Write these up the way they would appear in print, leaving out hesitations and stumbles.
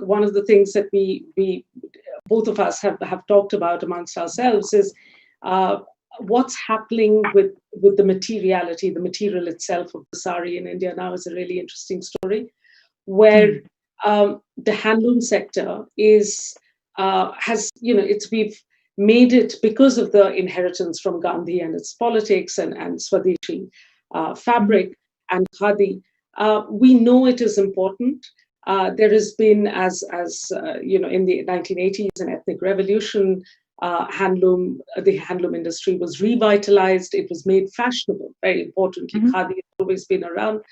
one of the things that we both of us have talked about amongst ourselves is what's happening with the materiality, the material itself of the sari in India now is a really interesting story, where the handloom sector we've made it because of the inheritance from Gandhi and its politics and Swadeshi fabric and khadi. We know it is important. There has been, as in the 1980s, an ethnic revolution. The handloom industry was revitalized. It was made fashionable, very importantly. Khadi has always been around.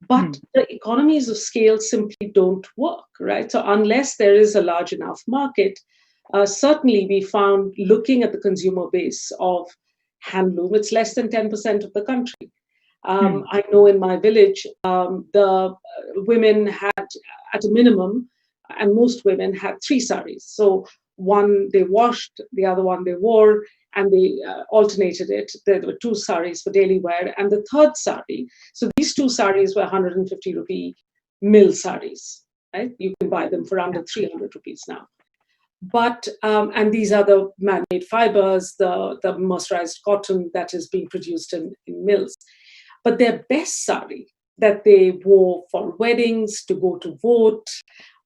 But the economies of scale simply don't work, right? So unless there is a large enough market, certainly we found, looking at the consumer base of handloom, it's less than 10% of the country. I know in my village, the women had, at a minimum, and most women had 3 saris. So one they washed, the other one they wore, and they alternated it. There were 2 saris for daily wear, and the third sari. So these 2 saris were 150 rupee mill saris, right? You can buy them for under 300 rupees now. But, and these are the man-made fibers, the mercerized cotton that is being produced in mills. But their best sari that they wore for weddings, to go to vote,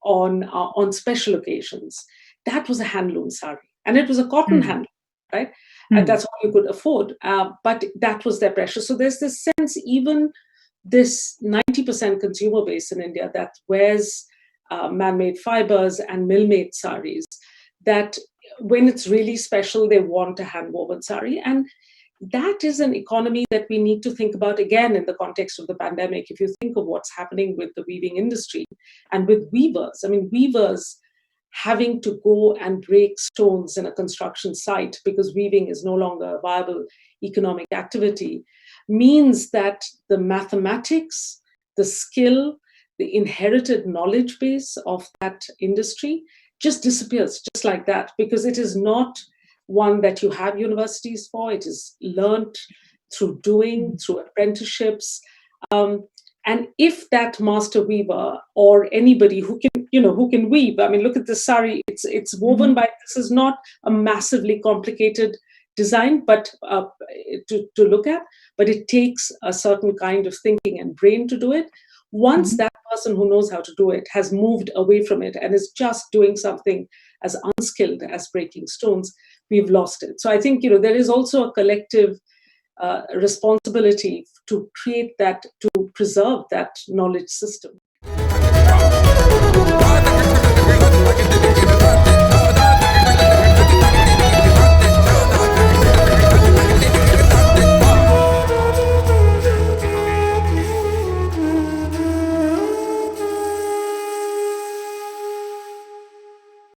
on special occasions, that was a handloom sari. And it was a cotton handloom, right? And that's all you could afford. But that was their pressure. So there's this sense, even this 90% consumer base in India that wears man-made fibers and mill-made saris, that when it's really special, they want a hand-woven sari. And that is an economy that we need to think about again in the context of the pandemic. If you think of what's happening with the weaving industry and with weavers, I mean, weavers having to go and break stones in a construction site because weaving is no longer a viable economic activity, means that the mathematics, the skill, the inherited knowledge base of that industry just disappears just like that, because it is not one that you have universities for. It is learnt through doing, through apprenticeships. And if that master weaver or anybody who can weave, I mean, look at the sari, it's woven by, this is not a massively complicated design, but to look at, but it takes a certain kind of thinking and brain to do it. Once that person who knows how to do it has moved away from it and is just doing something as unskilled as breaking stones, we've lost it. So I think, there is also a collective responsibility to create that, to preserve that knowledge system.